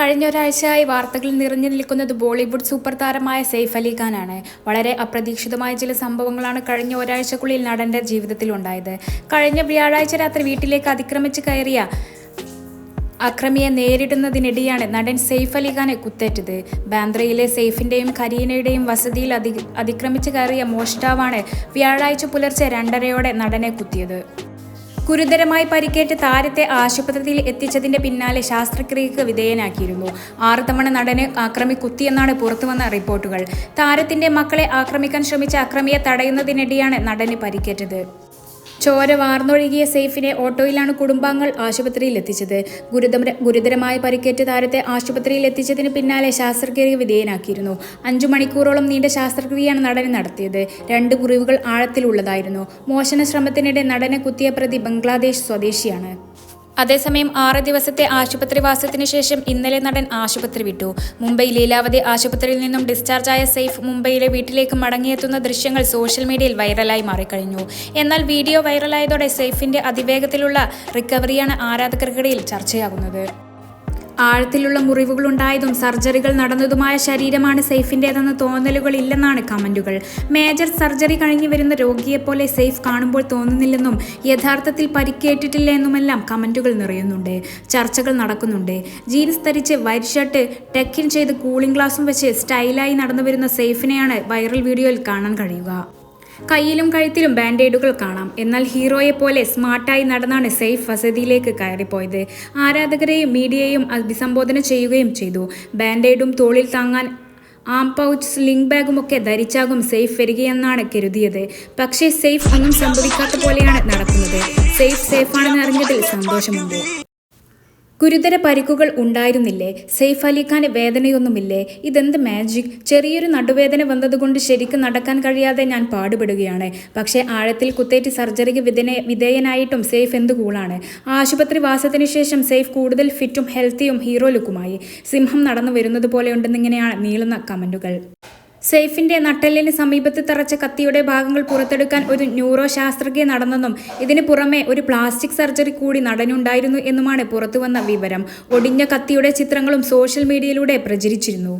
കഴിഞ്ഞ ഒരാഴ്ചയായി വാർത്തകളിൽ നിറഞ്ഞു നിൽക്കുന്നത് ബോളിവുഡ് സൂപ്പർ താരമായ സെയ്ഫ് അലി ഖാനാണ്. വളരെ അപ്രതീക്ഷിതമായ ചില സംഭവങ്ങളാണ് കഴിഞ്ഞ ഒരാഴ്ചക്കുള്ളിൽ നടന്റെ ജീവിതത്തിലുണ്ടായത്. കഴിഞ്ഞ വ്യാഴാഴ്ച രാത്രി വീട്ടിലേക്ക് അതിക്രമിച്ച് കയറിയ അക്രമിയെ നേരിടുന്നതിനിടെയാണ് നടൻ സെയ്ഫ് അലി ഖാനെ കുത്തേറ്റത്. ബാന്ദ്രയിലെ സെയ്ഫിന്റെയും കരീനയുടെയും വസതിയിൽ അതിക്രമിച്ച് കയറിയ മോഷ്ടാവാണ് വ്യാഴാഴ്ച പുലർച്ചെ 2:30 നടനെ കുത്തിയത്. ഗുരുതരമായി പരിക്കേറ്റ് താരത്തെ ആശുപത്രിയിൽ എത്തിച്ചതിന്റെ പിന്നാലെ ശസ്ത്രക്രിയക്ക് വിധേയനാക്കിയിരുന്നു. 6 തവണ നടനെ അക്രമി കുത്തിയെന്നാണ് പുറത്തുവന്ന റിപ്പോർട്ടുകൾ. താരത്തിന്റെ മക്കളെ ആക്രമിക്കാൻ ശ്രമിച്ച അക്രമിയെ തടയുന്നതിനിടെയാണ് നടന് പരിക്കേറ്റത്. ചോര വാർന്നൊഴുകിയ സെയ്ഫിനെ ഓട്ടോയിലാണ് കുടുംബാംഗങ്ങൾ ആശുപത്രിയിൽ എത്തിച്ചത്. ഗുരുതരമായി പരിക്കേറ്റ താരത്തെ ആശുപത്രിയിൽ എത്തിച്ചതിന് പിന്നാലെ ശസ്ത്രക്രിയ വിധേയനാക്കിയിരുന്നു. 5 മണിക്കൂറോളം നീണ്ട ശസ്ത്രക്രിയയാണ് നടന് നടത്തിയത്. 2 മുറിവുകൾ ആഴത്തിലുള്ളതായിരുന്നു. മോഷണ ശ്രമത്തിനിടെ നടനെ കുത്തിയ പ്രതി ബംഗ്ലാദേശ് സ്വദേശിയാണ്. അതേസമയം 6 ദിവസത്തെ ആശുപത്രിവാസത്തിന് ശേഷം ഇന്നലെ നടൻ ആശുപത്രി വിട്ടു. മുംബൈ ലീലാവതി ആശുപത്രിയിൽ നിന്നും ഡിസ്ചാർജായ സെയ്ഫ് മുംബൈയിലെ വീട്ടിലേക്ക് മടങ്ങിയെത്തുന്ന ദൃശ്യങ്ങൾ സോഷ്യൽ മീഡിയയിൽ വൈറലായി മാറിക്കഴിഞ്ഞു. എന്നാൽ വീഡിയോ വൈറലായതോടെ സെയ്ഫിന്റെ അതിവേഗത്തിലുള്ള റിക്കവറിയാണ് ആരാധകർക്കിടയിൽ ചർച്ചയാകുന്നത്. ആഴത്തിലുള്ള മുറിവുകളുണ്ടായതും സർജറികൾ നടന്നതുമായ ശരീരമാണ് സെയ്ഫിൻ്റേതെന്ന് തോന്നലുകളില്ലെന്നാണ് കമന്റുകൾ. മേജർ സർജറി കഴിഞ്ഞു വരുന്ന രോഗിയെപ്പോലെ സെയ്ഫ് കാണുമ്പോൾ തോന്നുന്നില്ലെന്നും യഥാർത്ഥത്തിൽ പരിക്കേറ്റിട്ടില്ല എന്നുമെല്ലാം കമന്റുകൾ നിറയുന്നുണ്ട്. ചർച്ചകൾ നടക്കുന്നുണ്ട്. ജീൻസ് ധരിച്ച് വൈറ്റ് ഷർട്ട് ടെക്കിൻ ചെയ്ത് കൂളിംഗ് ഗ്ലാസും വെച്ച് സ്റ്റൈലായി നടന്നു വരുന്ന സെയ്ഫിനെയാണ് വൈറൽ വീഡിയോയിൽ കാണാൻ കഴിയുക. കയ്യിലും കഴുത്തിലും ബാൻഡേഡുകൾ കാണാം. എന്നാൽ ഹീറോയെ പോലെ സ്മാർട്ടായി നടന്നാണ് സെയ്ഫ് വസതിയിലേക്ക് കയറിപ്പോയത്. ആരാധകരെയും മീഡിയയെയും അഭിസംബോധന ചെയ്യുകയും ചെയ്തു. ബാൻഡേഡും തോളിൽ താങ്ങാൻ ആം പൗച്ച് സ്ലിംഗ് ബാഗുമൊക്കെ ധരിച്ചാകും സെയ്ഫ് വരികയെന്നാണ് കരുതിയത്. പക്ഷേ സെയ്ഫ് ഒന്നും സംഭവിക്കാത്ത പോലെയാണ് നടക്കുന്നത്. സെയ്ഫ് സേഫാണെന്ന് അറിഞ്ഞതിൽ സന്തോഷമുണ്ട്. ഗുരുതര പരിക്കുകൾ ഉണ്ടായിരുന്നില്ലേ? സെയ്ഫ് അലി ഖാന് വേദനയൊന്നുമില്ലേ? ഇതെന്ത് മാജിക്! ചെറിയൊരു നടുവേദന വന്നതുകൊണ്ട് ശരിക്കും നടക്കാൻ കഴിയാതെ ഞാൻ പാടുപെടുകയാണ്. പക്ഷേ ആഴത്തിൽ കുത്തേറ്റ് സർജറിക്ക് വിധേയനായിട്ടും സെയ്ഫ് എന്ത് കൂളാണ്. ആശുപത്രി വാസത്തിന് ശേഷം സെയ്ഫ് കൂടുതൽ ഫിറ്റും ഹെൽത്തിയും ഹീറോ ലുക്കുമായി. സിംഹം നടന്നു വരുന്നത് പോലെയുണ്ടെന്നിങ്ങനെയാണ് നീളുന്ന കമന്റുകൾ. സെയ്ഫിന്റെ നട്ടെല്ലിന് സമീപത്ത് തറച്ച കത്തിയുടെ ഭാഗങ്ങൾ പുറത്തെടുക്കാൻ ഒരു ന്യൂറോ ശസ്ത്രക്രിയ നടന്നെന്നും ഇതിന് പുറമെ ഒരു പ്ലാസ്റ്റിക് സർജറി കൂടി നടനുണ്ടായിരുന്നു എന്നുമാണ് പുറത്തുവന്ന വിവരം. ഒടിഞ്ഞ കത്തിയുടെ ചിത്രങ്ങളും സോഷ്യൽ മീഡിയയിലൂടെ പ്രചരിച്ചിരുന്നു.